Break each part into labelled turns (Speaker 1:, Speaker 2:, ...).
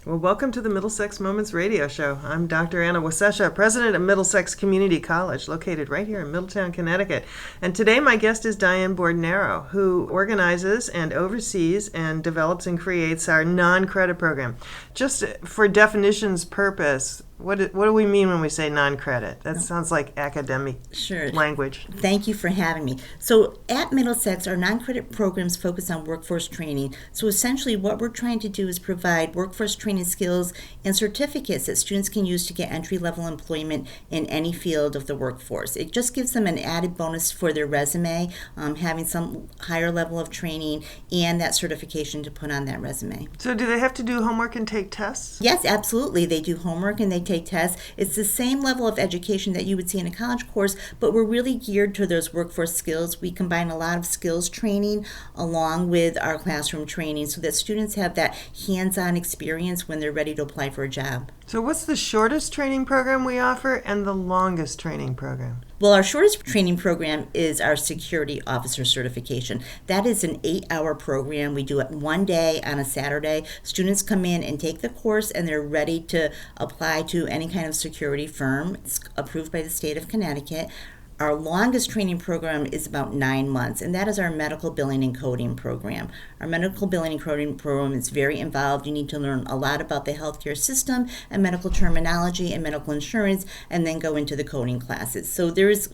Speaker 1: Well, welcome to the Middlesex Moments Radio Show. I'm Dr. Anna Wasescha, president of Middlesex Community College, located right here in Middletown, Connecticut. And today my guest is Diane Bordonaro, who organizes and oversees and develops and creates our non-credit program. Just for definition's purpose, what do we mean when we say non-credit? That sounds like academic language.
Speaker 2: Thank you for having me. So at Middlesex, our non-credit programs focus on workforce training. So essentially what we're trying to do is provide workforce training skills and certificates that students can use to get entry-level employment in any field of the workforce. It just gives them an added bonus for their resume, having some higher level of training and that certification to put on that resume.
Speaker 1: So do they have to do homework and take tests?
Speaker 2: Yes, absolutely. They do homework and they take tests. It's the same level of education that you would see in a college course, but we're really geared to those workforce skills. We combine a lot of skills training along with our classroom training so that students have that hands-on experience when they're ready to apply for a job.
Speaker 1: So what's the shortest training program we offer and the longest training program?
Speaker 2: Well, our shortest training program is our security officer certification. That is an 8-hour program. We do it one day on a Saturday. Students come in and take the course and they're ready to apply to any kind of security firm. It's approved by the state of Connecticut. Our longest training program is about 9 months, and that is our medical billing and coding program. Our medical billing and coding program is very involved. You need to learn a lot about the healthcare system and medical terminology and medical insurance, and then go into the coding classes. So there is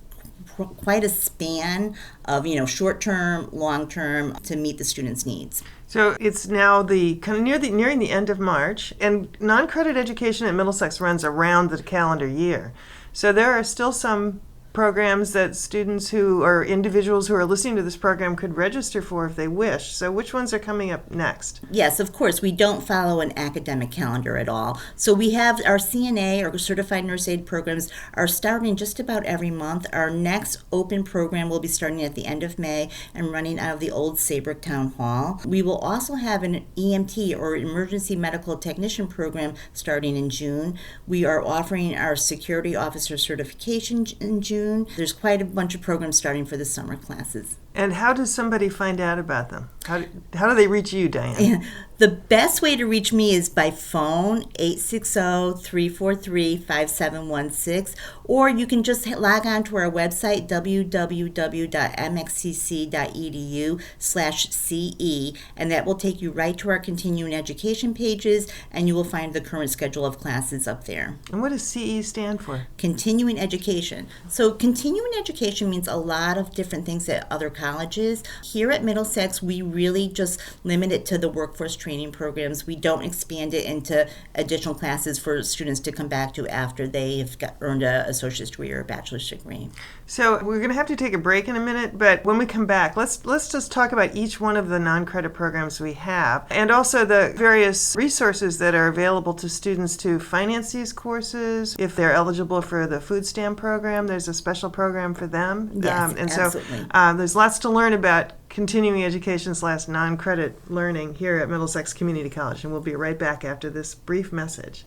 Speaker 2: quite a span of short-term, long-term to meet the students' needs.
Speaker 1: So it's now nearing the end of March, and non-credit education at Middlesex runs around the calendar year. So there are still some programs that students or individuals who are listening to this program could register for if they wish. So which ones are coming up next?
Speaker 2: Yes, of course. We don't follow an academic calendar at all. So we have our CNA or Certified Nurse Aid programs are starting just about every month. Our next open program will be starting at the end of May and running out of the old Saybrook Town Hall. We will also have an EMT or Emergency Medical Technician program starting in June. We are offering our Security Officer certification in June. There's quite a bunch of programs starting for the summer classes.
Speaker 1: And how does somebody find out about them? How do they reach you, Diane?
Speaker 2: The best way to reach me is by phone, 860-343-5716, or you can just log on to our website, www.mxcc.edu/CE, and that will take you right to our continuing education pages, and you will find the current schedule of classes up there.
Speaker 1: And what does CE stand for?
Speaker 2: Continuing education. So continuing education means a lot of different things at other colleges. Here at Middlesex, we really just limit it to the workforce training programs. We don't expand it into additional classes for students to come back to after they've earned an associate's degree or a bachelor's degree.
Speaker 1: So we're going to have to take a break in a minute, but when we come back, let's just talk about each one of the non-credit programs we have, and also the various resources that are available to students to finance these courses. If they're eligible for the food stamp program, there's a special program for them.
Speaker 2: Yes,
Speaker 1: and
Speaker 2: absolutely.
Speaker 1: So there's lots to learn about continuing education / non-credit learning here at Middlesex Community College, and we'll be right back after this brief message.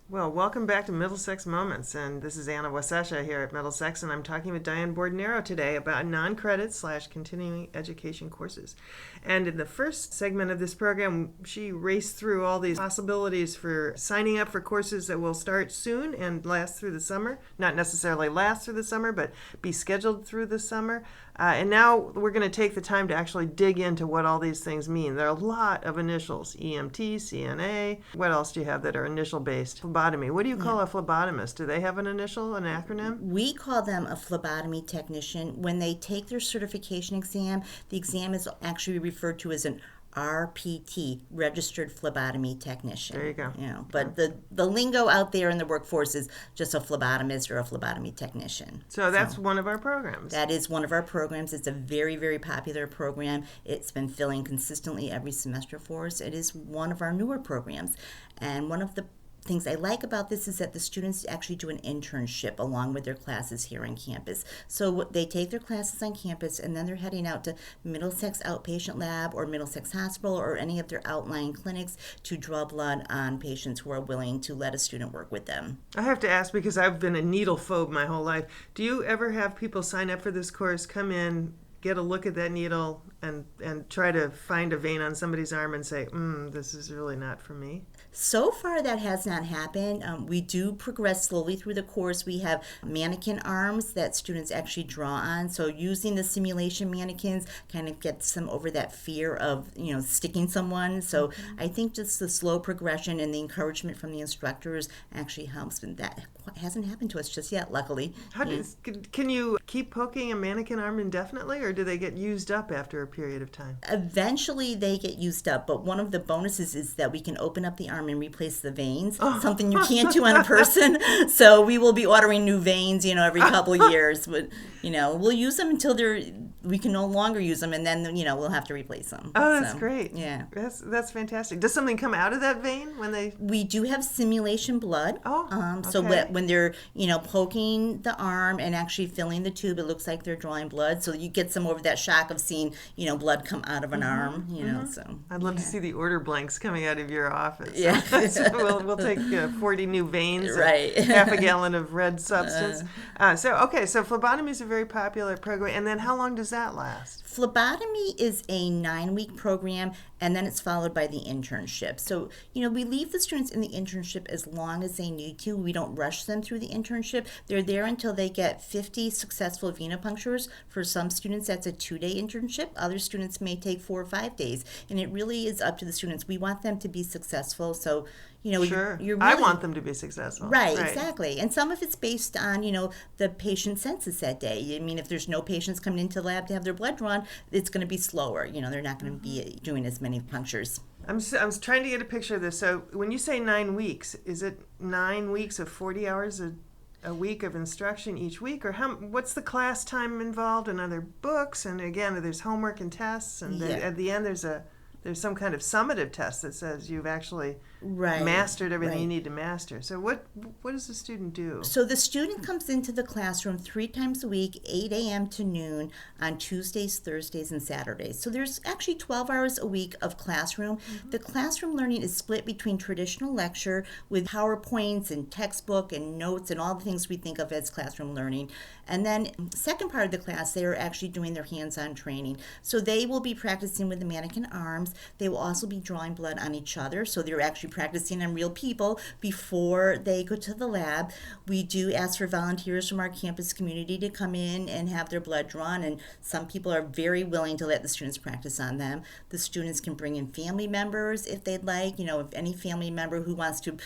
Speaker 1: Well, welcome back to Middlesex Moments, and this is Anna Wasescha here at Middlesex, and I'm talking with Diane Bordonaro today about non-credit / continuing education courses. And in the first segment of this program, she raced through all these possibilities for signing up for courses that will start soon and last through the summer. Not necessarily last through the summer, but be scheduled through the summer. And now we're going to take the time to actually dig into what all these things mean. There are a lot of initials: EMT, CNA. What else do you have that are initial-based? Phlebotomy. What do you call a phlebotomist? Do they have an initial, an acronym?
Speaker 2: We call them a phlebotomy technician. When they take their certification exam, the exam is actually referred to as an RPT, registered phlebotomy technician.
Speaker 1: There you go.
Speaker 2: But the lingo out there in the workforce is just a phlebotomist or a phlebotomy technician.
Speaker 1: So that's one of our programs.
Speaker 2: That is one of our programs. It's a very, very popular program. It's been filling consistently every semester for us. It is one of our newer programs. And one of the things I like about this is that the students actually do an internship along with their classes here on campus. So they take their classes on campus and then they're heading out to Middlesex Outpatient Lab or Middlesex Hospital or any of their outlying clinics to draw blood on patients who are willing to let a student work with them.
Speaker 1: I have to ask, because I've been a needle phobe my whole life, do you ever have people sign up for this course, come in, get a look at that needle and try to find a vein on somebody's arm and say, this is really not for me?
Speaker 2: So far, that has not happened. We do progress slowly through the course. We have mannequin arms that students actually draw on. So using the simulation mannequins kind of gets them over that fear of, sticking someone. So I think just the slow progression and the encouragement from the instructors actually helps. But that hasn't happened to us just yet, luckily.
Speaker 1: Can you keep poking a mannequin arm indefinitely, or do they get used up after a period of time?
Speaker 2: Eventually, they get used up. But one of the bonuses is that we can open up the arm and replace the veins, something you can't do on a person. So we will be ordering new veins, every couple of years. But, we'll use them until we can no longer use them, and then, we'll have to replace them.
Speaker 1: Oh, that's great.
Speaker 2: Yeah.
Speaker 1: That's fantastic. Does something come out of that vein when they...
Speaker 2: We do have simulation blood. So when they're, poking the arm and actually filling the tube, it looks like they're drawing blood. So you get some over that shock of seeing, blood come out of an arm, so.
Speaker 1: I'd love to see the order blanks coming out of your office.
Speaker 2: Yeah.
Speaker 1: So we'll take 40 new veins,
Speaker 2: right.
Speaker 1: and half a gallon of red substance. So phlebotomy is a very popular program. And then how long does that last?
Speaker 2: Phlebotomy is a 9-week program, and then it's followed by the internship. So, we leave the students in the internship as long as they need to. We don't rush them through the internship. They're there until they get 50 successful venipunctures. For some students, that's a 2-day internship. Other students may take 4 or 5 days, and it really is up to the students. We want them to be successful, so
Speaker 1: sure.
Speaker 2: You're really,
Speaker 1: I want them to be successful.
Speaker 2: Right, exactly. And some of it's based on, the patient census that day. I mean, if there's no patients coming into the lab to have their blood drawn, it's going to be slower. They're not going to be doing as many punctures.
Speaker 1: I'm trying to get a picture of this. So when you say 9 weeks, is it 9 weeks of 40 hours a week of instruction each week? Or what's the class time involved, and other books? And again, there's homework and tests. And at the end, there's some kind of summative test that says you've actually mastered everything you need to master. So what does the student do?
Speaker 2: So the student comes into the classroom 3 times a week, 8 a.m. to noon, on Tuesdays, Thursdays, and Saturdays. So there's actually 12 hours a week of classroom. The classroom learning is split between traditional lecture with PowerPoints and textbook and notes and all the things we think of as classroom learning. And then second part of the class, they are actually doing their hands-on training. So they will be practicing with the mannequin arms. They will also be drawing blood on each other. So they're actually practicing on real people before they go to the lab. We do ask for volunteers from our campus community to come in and have their blood drawn, and some people are very willing to let the students practice on them. The students can bring in family members if they'd like. If any family member who wants to,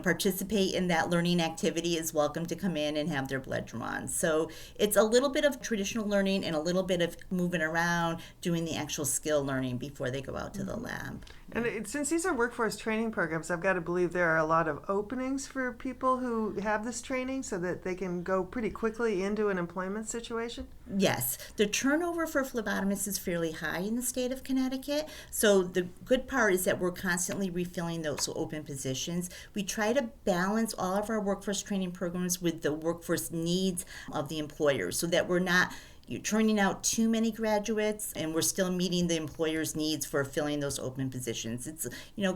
Speaker 2: participate in that learning activity is welcome to come in and have their blood drawn. So it's a little bit of traditional learning and a little bit of moving around, doing the actual skill learning before they go out to the lab.
Speaker 1: And since these are workforce training programs, I've got to believe there are a lot of openings for people who have this training so that they can go pretty quickly into an employment situation?
Speaker 2: Yes. The turnover for phlebotomists is fairly high in the state of Connecticut. So the good part is that we're constantly refilling those open positions. We try to balance all of our workforce training programs with the workforce needs of the employers so that we're not turning out too many graduates and we're still meeting the employer's needs for filling those open positions. It's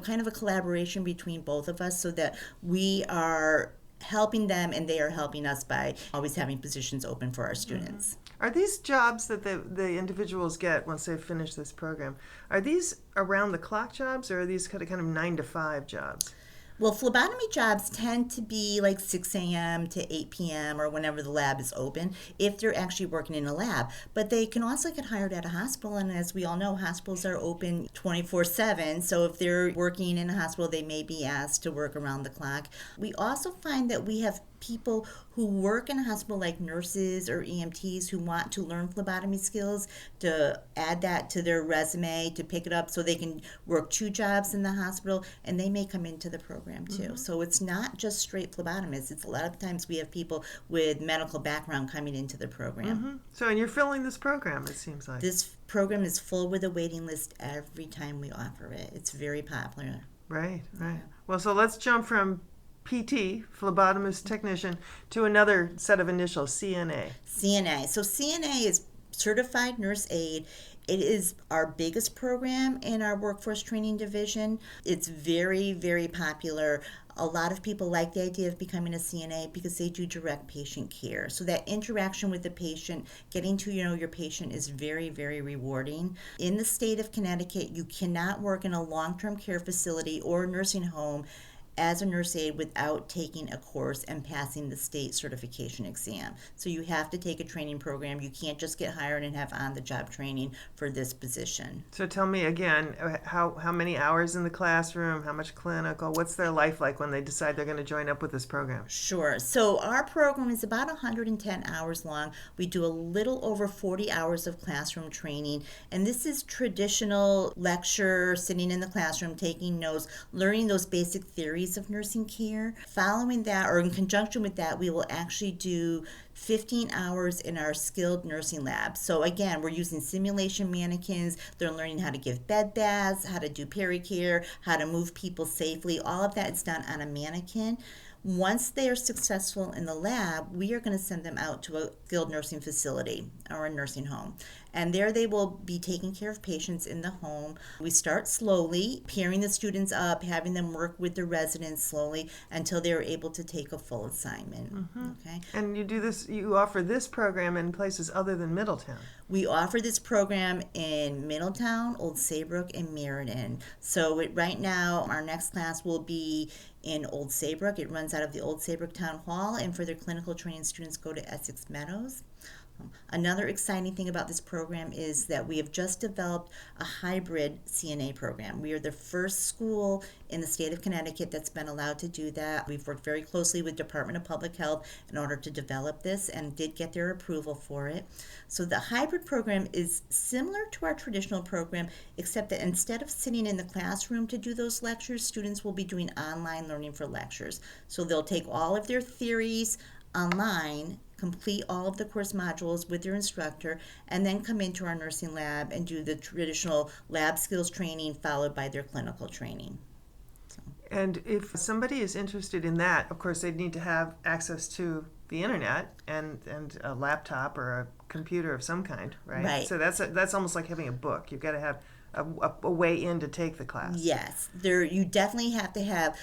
Speaker 2: kind of a collaboration between both of us so that we are helping them and they are helping us by always having positions open for our students.
Speaker 1: Are these jobs that the individuals get once they've finished this program, are these around the clock jobs, or are these kind of 9 to 5 jobs?
Speaker 2: Well, phlebotomy jobs tend to be like 6 a.m. to 8 p.m. or whenever the lab is open, if they're actually working in a lab. But they can also get hired at a hospital, and as we all know, hospitals are open 24/7. So if they're working in a hospital, they may be asked to work around the clock. We also find that we have people who work in a hospital, like nurses or EMTs, who want to learn phlebotomy skills, to add that to their resume, to pick it up so they can work 2 jobs in the hospital, and they may come into the program too. So it's not just straight phlebotomists. It's a lot of times we have people with medical background coming into the program.
Speaker 1: So, and you're filling this program, it seems like.
Speaker 2: This program is full with a waiting list every time we offer it. It's very popular.
Speaker 1: Right. Well, so let's jump from PT, phlebotomist technician, to another set of initials, CNA.
Speaker 2: CNA. So CNA is Certified Nurse Aide. It is our biggest program in our workforce training division. It's very, very popular. A lot of people like the idea of becoming a CNA because they do direct patient care. So that interaction with the patient, getting to know your patient is very, very rewarding. In the state of Connecticut, you cannot work in a long-term care facility or nursing home as a nurse aide without taking a course and passing the state certification exam. So you have to take a training program. You can't just get hired and have on-the-job training for this position.
Speaker 1: So tell me again, how many hours in the classroom, how much clinical, what's their life like when they decide they're going to join up with this program?
Speaker 2: Sure. So our program is about 110 hours long. We do a little over 40 hours of classroom training, and this is traditional lecture, sitting in the classroom, taking notes, learning those basic theories of nursing care. Following that, or in conjunction with that, we will actually do 15 hours in our skilled nursing lab. So again, we're using simulation mannequins. They're learning how to give bed baths, how to do pericare, how to move people safely. All of that is done on a mannequin. Once they are successful in the lab, we are going to send them out to a skilled nursing facility or a nursing home. And there they will be taking care of patients in the home. We start slowly, pairing the students up, having them work with the residents slowly until they're able to take a full assignment. Okay.
Speaker 1: And you offer this program in places other than Middletown.
Speaker 2: We offer this program in Middletown, Old Saybrook, and Meriden. So right now, our next class will be in Old Saybrook. It runs out of the Old Saybrook Town Hall, and for their clinical training, students go to Essex Meadows. Another exciting thing about this program is that we have just developed a hybrid CNA program. We are the first school in the state of Connecticut that's been allowed to do that. We've worked very closely with Department of Public Health in order to develop this and did get their approval for it. So the hybrid program is similar to our traditional program, except that instead of sitting in the classroom to do those lectures, students will be doing online learning for lectures. So they'll take all of their theories online, complete all of the course modules with their instructor, and then come into our nursing lab and do the traditional lab skills training followed by their clinical training.
Speaker 1: And if somebody is interested in that, of course, they'd need to have access to the internet and a laptop or a computer of some kind, right?
Speaker 2: Right.
Speaker 1: So that's almost like having a book. You've got to have a way in to take the class.
Speaker 2: Yes, you definitely have to have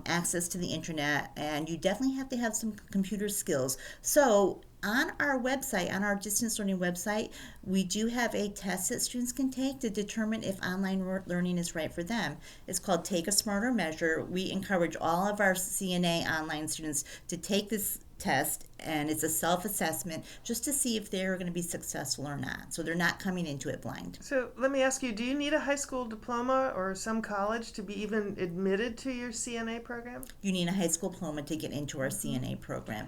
Speaker 2: access to the internet, and you definitely have to have some computer skills. So on our website, on our distance learning website, we do have a test that students can take to determine if online learning is right for them. It's called Take a Smarter Measure. We encourage all of our CNA online students to take this test, and it's a self-assessment just to see if they're going to be successful or not. So they're not coming into it blind.
Speaker 1: So let me ask you, do you need a high school diploma or some college to be even admitted to your CNA program?
Speaker 2: You need a high school diploma to get into our CNA program.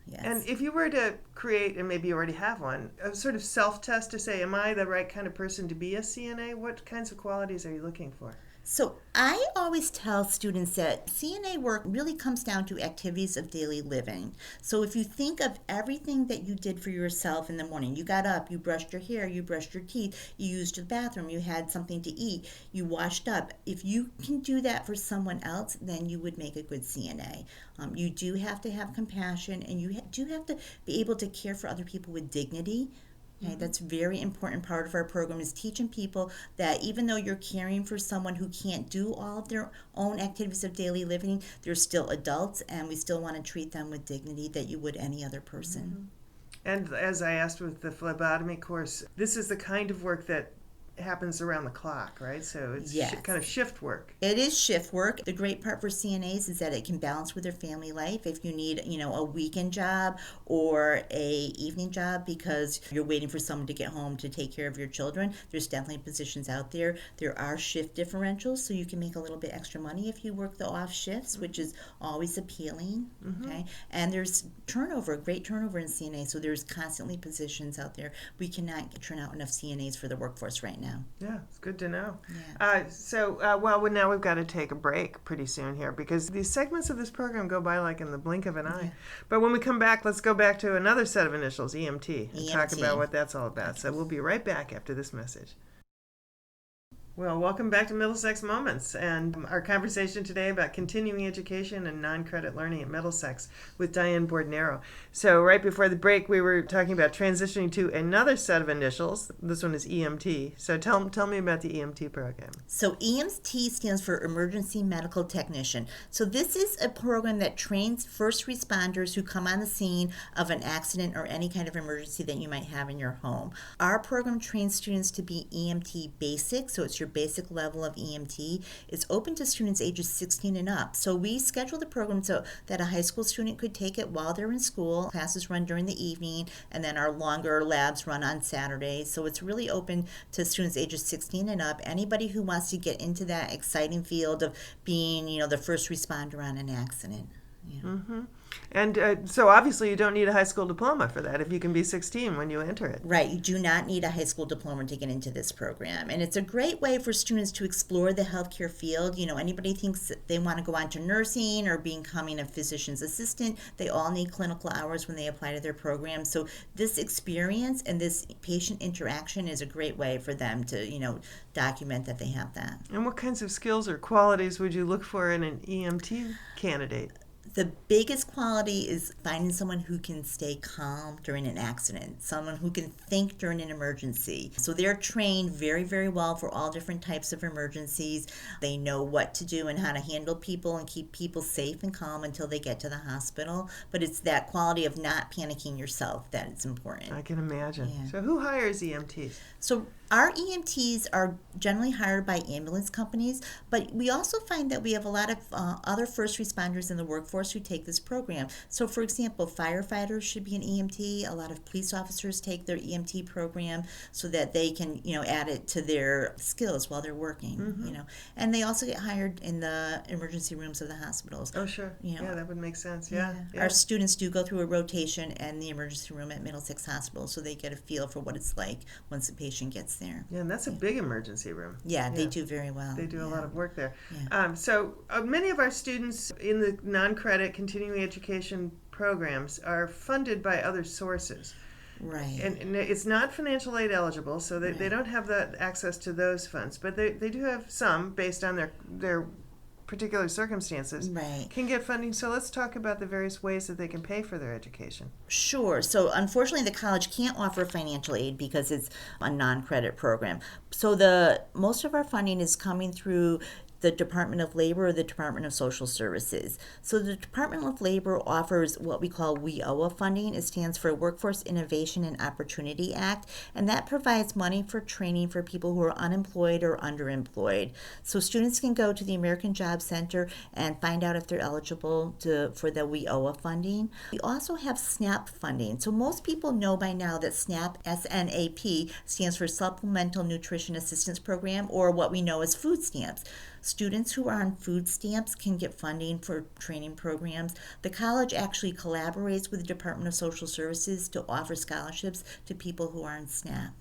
Speaker 2: Yes.
Speaker 1: And if you were to create, and maybe you already have one, a sort of self-test to say, am I the right kind of person to be a CNA? What kinds of qualities are you looking for?
Speaker 2: So I always tell students that CNA work really comes down to activities of daily living. So if you think of everything that you did for yourself in the morning, you got up, you brushed your hair, you brushed your teeth, you used the bathroom, you had something to eat, you washed up. If you can do that for someone else, then you would make a good CNA. You do have to have compassion, and you do have to be able to care for other people with dignity. Okay, that's a very important part of our program, is teaching people that even though you're caring for someone who can't do all of their own activities of daily living, they're still adults, and we still want to treat them with dignity that you would any other person.
Speaker 1: And as I asked with the phlebotomy course, this is the kind of work that happens around the clock, right? So it's
Speaker 2: Yes.
Speaker 1: kind of shift work.
Speaker 2: It is shift work. The great part for CNAs is that it can balance with their family life. If you need, a weekend job or a evening job because you're waiting for someone to get home to take care of your children, there's definitely positions out there. There are shift differentials, so you can make a little bit extra money if you work the off shifts, which is always appealing. Okay, and there's great turnover in CNA, so there's constantly positions out there. We cannot turn out enough CNAs for the workforce right now.
Speaker 1: Yeah, it's good to know.
Speaker 2: Yeah.
Speaker 1: Now we've got to take a break pretty soon here because these segments of this program go by like in the blink of an eye.
Speaker 2: Yeah.
Speaker 1: But when we come back, let's go back to another set of initials, EMT, and talk
Speaker 2: EMT.
Speaker 1: about what that's all about. So we'll be right back after this message. Well, welcome back to Middlesex Moments and our conversation today about continuing education and non-credit learning at Middlesex with Diane Bordonaro. So right before the break, we were talking about transitioning to another set of initials. This one is EMT. So tell me about the EMT program.
Speaker 2: So EMT stands for Emergency Medical Technician. So this is a program that trains first responders who come on the scene of an accident or any kind of emergency that you might have in your home. Our program trains students to be EMT basic, so it's your basic level of EMT. It's open to students ages 16 and up. So we schedule the program so that a high school student could take it while they're in school. Classes run during the evening, and then our longer labs run on Saturdays. So it's really open to students ages 16 and up. Anybody who wants to get into that exciting field of being, the first responder on an accident. Yeah.
Speaker 1: Mm-hmm. And so obviously you don't need a high school diploma for that if you can be 16 when you enter it.
Speaker 2: Right. You do not need a high school diploma to get into this program. And it's a great way for students to explore the healthcare field. Anybody thinks that they want to go on to nursing or becoming a physician's assistant, they all need clinical hours when they apply to their program. So this experience and this patient interaction is a great way for them to, document that they have that.
Speaker 1: And what kinds of skills or qualities would you look for in an EMT candidate?
Speaker 2: The biggest quality is finding someone who can stay calm during an accident, someone who can think during an emergency. So they're trained very, very well for all different types of emergencies. They know what to do and how to handle people and keep people safe and calm until they get to the hospital. But it's that quality of not panicking yourself that is important.
Speaker 1: I can imagine.
Speaker 2: Yeah.
Speaker 1: So who hires EMTs?
Speaker 2: So our EMTs are generally hired by ambulance companies, but we also find that we have a lot of other first responders in the workforce who take this program. So, for example, firefighters should be an EMT. A lot of police officers take their EMT program so that they can, add it to their skills while they're working.
Speaker 1: Mm-hmm.
Speaker 2: And they also get hired in the emergency rooms of the hospitals.
Speaker 1: Oh, sure. Yeah, that would make sense. Yeah.
Speaker 2: Our students do go through a rotation in the emergency room at Middlesex Hospital, so they get a feel for what it's like once the patient gets there.
Speaker 1: Yeah, and that's a big emergency room.
Speaker 2: Yeah, they do very well.
Speaker 1: They do a lot of work there.
Speaker 2: Yeah.
Speaker 1: So many of our students in the non-credit continuing education programs are funded by other sources.
Speaker 2: Right.
Speaker 1: And it's not financial aid eligible, so they don't have that access to those funds. But they do have some based on their particular circumstances,
Speaker 2: right,
Speaker 1: can get funding. So let's talk about the various ways that they can pay for their education.
Speaker 2: Sure. So unfortunately, the college can't offer financial aid because it's a non-credit program. So most of our funding is coming through the Department of Labor or the Department of Social Services. So the Department of Labor offers what we call WIOA funding. It stands for Workforce Innovation and Opportunity Act, and that provides money for training for people who are unemployed or underemployed. So students can go to the American Job Center and find out if they're eligible for the WIOA funding. We also have SNAP funding. So most people know by now that SNAP, S-N-A-P, stands for Supplemental Nutrition Assistance Program, or what we know as food stamps. Students who are on food stamps can get funding for training programs. The college actually collaborates with the Department of Social Services to offer scholarships to people who are on SNAP.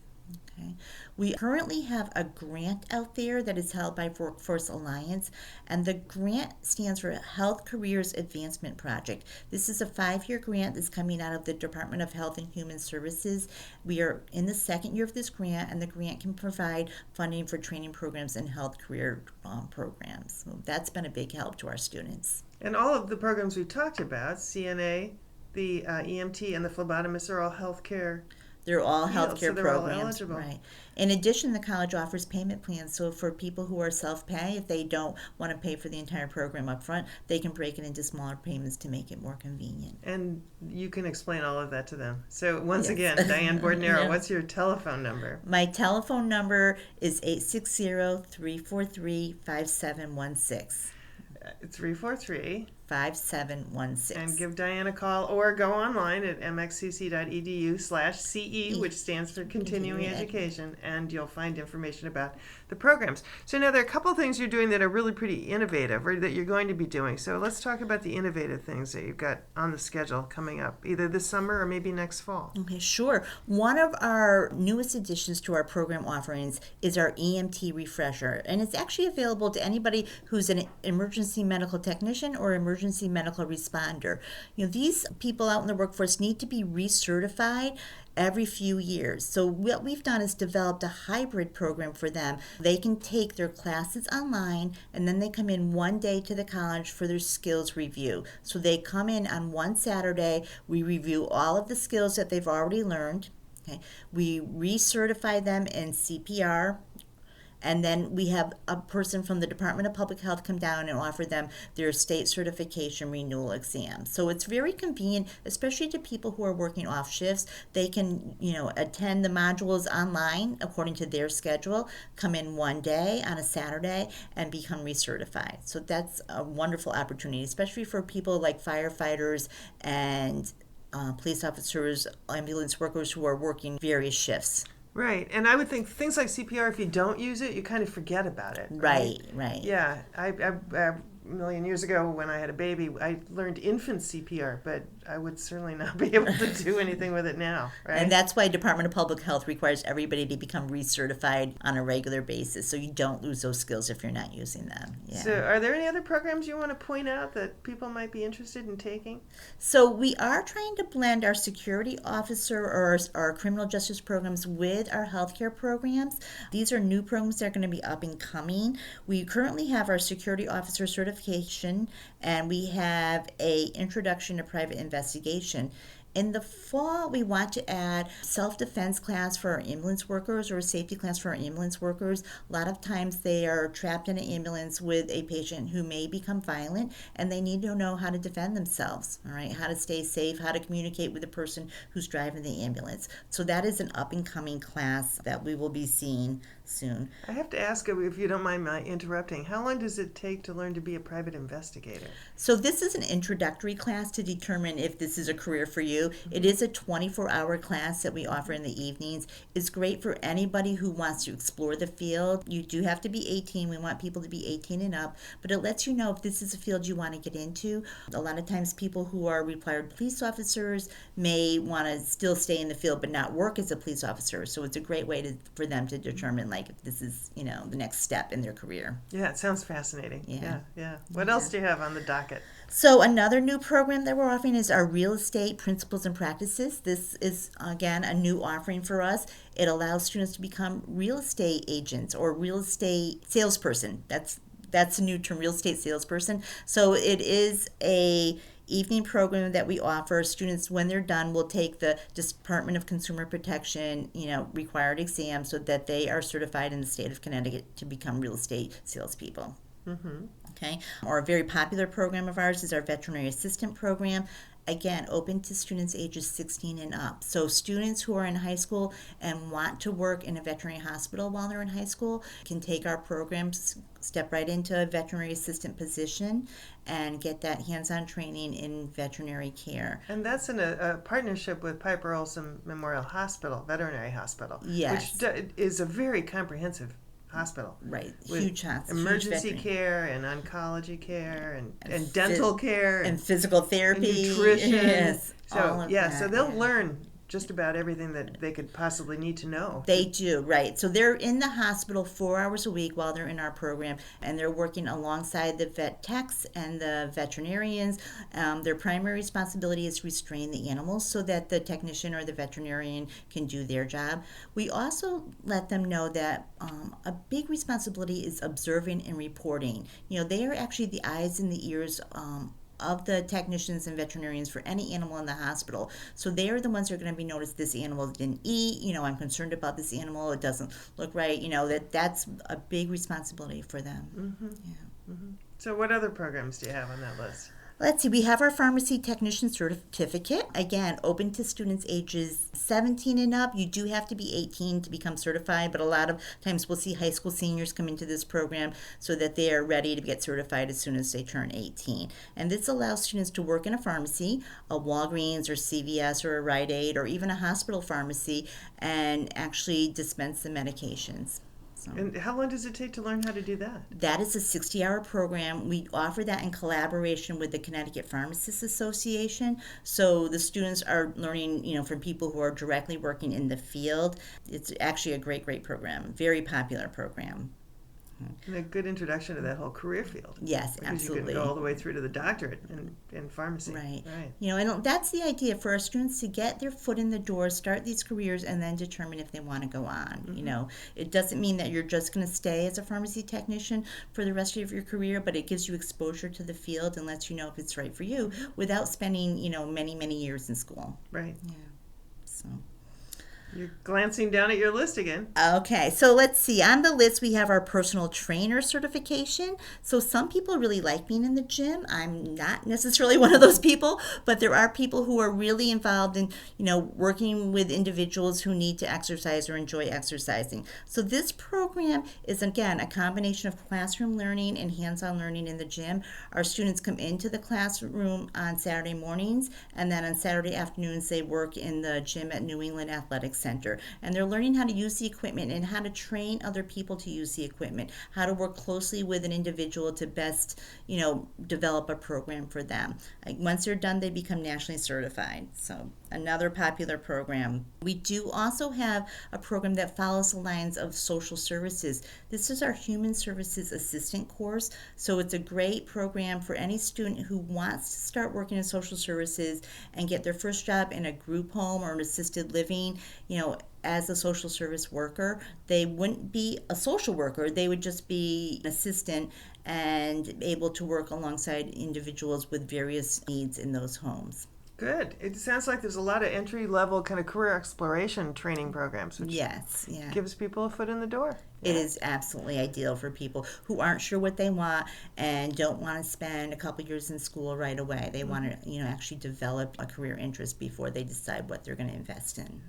Speaker 2: Okay. We currently have a grant out there that is held by Workforce Alliance, and the grant stands for Health Careers Advancement Project. This is a 5-year grant that's coming out of the Department of Health and Human Services. We are in the 2nd year of this grant, and the grant can provide funding for training programs and health career programs. So that's been a big help to our students.
Speaker 1: And all of the programs we talked about, CNA, the EMT, and the phlebotomist, are all healthcare.
Speaker 2: They're all healthcare
Speaker 1: so they're
Speaker 2: programs,
Speaker 1: all eligible.
Speaker 2: Right? In addition, the college offers payment plans. So for people who are self-pay, if they don't want to pay for the entire program up front, they can break it into smaller payments to make it more convenient.
Speaker 1: And you can explain all of that to them. So once
Speaker 2: Yes.
Speaker 1: again, Diane Bordonaro,
Speaker 2: Yeah.
Speaker 1: what's your telephone number?
Speaker 2: My telephone number is 860-343-5716.
Speaker 1: 343.
Speaker 2: 5716.
Speaker 1: And give Diane a call or go online at mxcc.edu/CE, which stands for Continuing Education, and you'll find information about the programs. So now there are a couple of things you're doing that are really pretty innovative, or that you're going to be doing. So let's talk about the innovative things that you've got on the schedule coming up, either this summer or maybe next fall.
Speaker 2: Okay, sure. One of our newest additions to our program offerings is our EMT Refresher, and it's actually available to anybody who's an emergency medical technician or emergency medical responder. These people out in the workforce need to be recertified every few years. So what we've done is developed a hybrid program for them. They can take their classes online and then they come in one day to the college for their skills review. So they come in on one Saturday, we review all of the skills that they've already learned. Okay. We recertify them in CPR, and then we have a person from the Department of Public Health come down and offer them their state certification renewal exam. So it's very convenient, especially to people who are working off shifts. They can, attend the modules online according to their schedule, come in one day on a Saturday, and become recertified. So that's a wonderful opportunity, especially for people like firefighters and police officers, ambulance workers who are working various shifts.
Speaker 1: Right, and I would think things like CPR, if you don't use it, you kind of forget about it.
Speaker 2: Right.
Speaker 1: Yeah, I a million years ago when I had a baby, I learned infant CPR, but I would certainly not be able to do anything with it now, right?
Speaker 2: And that's why Department of Public Health requires everybody to become recertified on a regular basis, so you don't lose those skills if you're not using them. Yeah.
Speaker 1: So are there any other programs you want to point out that people might be interested in taking?
Speaker 2: So we are trying to blend our security officer or our criminal justice programs with our healthcare programs. These are new programs that are going to be up and coming. We currently have our security officer certification, and we have a introduction to private investigation. In the fall, we want to add self-defense class for our ambulance workers or a safety class for our ambulance workers. A lot of times they are trapped in an ambulance with a patient who may become violent, and they need to know how to defend themselves, all right, how to stay safe, how to communicate with the person who's driving the ambulance. So that is an up-and-coming class that we will be seeing soon.
Speaker 1: I have to ask, if you don't mind my interrupting, how long does it take to learn to be a private investigator?
Speaker 2: So this is an introductory class to determine if this is a career for you. It is a 24-hour class that we offer in the evenings. It's great for anybody who wants to explore the field. You do have to be 18. We want people to be 18 and up, but it lets you know if this is a field you want to get into. A lot of times people who are retired police officers may want to still stay in the field but not work as a police officer. So it's a great way for them to determine if this is, the next step in their career.
Speaker 1: Yeah, it sounds fascinating.
Speaker 2: Yeah.
Speaker 1: What else do you have on the docket?
Speaker 2: So another new program that we're offering is our real estate principles and practices. This is, again, a new offering for us. It allows students to become real estate agents or real estate salesperson. That's a new term, real estate salesperson. So it is a evening program that we offer. Students, when they're done, will take the Department of Consumer Protection, required exam so that they are certified in the state of Connecticut to become real estate salespeople.
Speaker 1: Mm-hmm.
Speaker 2: Okay. Or a very popular program of ours is our veterinary assistant program. Again, open to students ages 16 and up. So students who are in high school and want to work in a veterinary hospital while they're in high school can take our programs, step right into a veterinary assistant position, and get that hands-on training in veterinary care.
Speaker 1: And that's in a partnership with Piper Olson Memorial Hospital, Veterinary Hospital.
Speaker 2: Yes.
Speaker 1: Which is a very comprehensive hospital.
Speaker 2: Right,
Speaker 1: with
Speaker 2: huge hospital.
Speaker 1: Emergency care and oncology care and dental care
Speaker 2: and physical therapy.
Speaker 1: And nutrition.
Speaker 2: Yes,
Speaker 1: so so they'll learn just about everything that they could possibly need to know.
Speaker 2: They do, right. So they're in the hospital 4 hours a week while they're in our program, and they're working alongside the vet techs and the veterinarians. Their primary responsibility is to restrain the animals so that the technician or the veterinarian can do their job. We also let them know that a big responsibility is observing and reporting. They are actually the eyes and the ears of the technicians and veterinarians for any animal in the hospital. So they are the ones who are going to be noticed. This animal didn't eat, I'm concerned about this animal, it doesn't look right, that's a big responsibility for them.
Speaker 1: Mm-hmm.
Speaker 2: Yeah.
Speaker 1: Mm-hmm. So what other programs do you have on that list?
Speaker 2: Let's see, we have our pharmacy technician certificate. Again, open to students ages 17 and up. You do have to be 18 to become certified, but a lot of times we'll see high school seniors come into this program so that they are ready to get certified as soon as they turn 18. And this allows students to work in a pharmacy, a Walgreens or CVS or a Rite Aid or even a hospital pharmacy, and actually dispense the medications.
Speaker 1: And how long does it take to learn how to do that?
Speaker 2: That is a 60-hour program. We offer that in collaboration with the Connecticut Pharmacists Association. So the students are learning, from people who are directly working in the field. It's actually a great program, very popular program.
Speaker 1: And a good introduction to that whole career field.
Speaker 2: Yes,
Speaker 1: because
Speaker 2: absolutely.
Speaker 1: you can go all the way through to the doctorate in pharmacy.
Speaker 2: Right.
Speaker 1: Right.
Speaker 2: And that's the idea for our students to get their foot in the door, start these careers, and then determine if they want to go on.
Speaker 1: Mm-hmm.
Speaker 2: It doesn't mean that you're just going to stay as a pharmacy technician for the rest of your career, but it gives you exposure to the field and lets you know if it's right for you without spending, many, many years in school.
Speaker 1: Right.
Speaker 2: Yeah. So.
Speaker 1: You're glancing down at your list again.
Speaker 2: Okay, so let's see. On the list, we have our personal trainer certification. So some people really like being in the gym. I'm not necessarily one of those people, but there are people who are really involved in, working with individuals who need to exercise or enjoy exercising. So this program is, again, a combination of classroom learning and hands-on learning in the gym. Our students come into the classroom on Saturday mornings, and then on Saturday afternoons, they work in the gym at New England Athletics Center, and they're learning how to use the equipment and how to train other people to use the equipment, how to work closely with an individual to best, develop a program for them. Once they're done, they become nationally certified. So another popular program. We do also have a program that follows the lines of social services. This is our Human Services Assistant course. So it's a great program for any student who wants to start working in social services and get their first job in a group home or an assisted living. As a social service worker, they wouldn't be a social worker. They would just be an assistant and able to work alongside individuals with various needs in those homes.
Speaker 1: Good. It sounds like there's a lot of entry-level kind of career exploration training programs, which gives people a foot in the door.
Speaker 2: It is absolutely ideal for people who aren't sure what they want and don't want to spend a couple years in school right away. They want to, actually develop a career interest before they decide what they're going to invest in.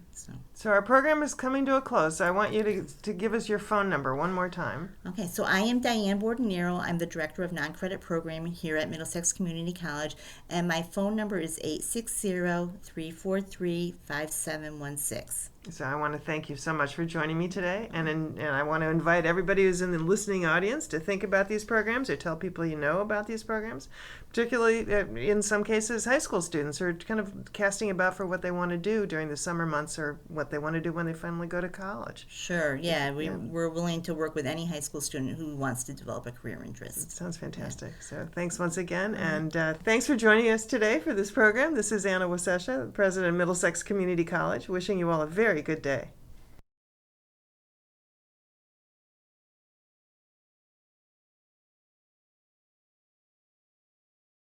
Speaker 1: So our program is coming to a close. So I want you to give us your phone number one more time.
Speaker 2: Okay, so I am Diane Bordonaro. I'm the Director of Non-Credit Programming here at Middlesex Community College, and my phone number is 860-343-5716.
Speaker 1: So I want to thank you so much for joining me today, and I want to invite everybody who's in the listening audience to think about these programs or tell people you know about these programs, particularly in some cases high school students who are kind of casting about for what they want to do during the summer months or what they want to do when they finally go to college.
Speaker 2: Sure, yeah, we're willing to work with any high school student who wants to develop a career interest.
Speaker 1: Sounds fantastic. Yeah. So thanks once again, and thanks for joining us today for this program. This is Anna Wasescha, President of Middlesex Community College, wishing you all a very good day.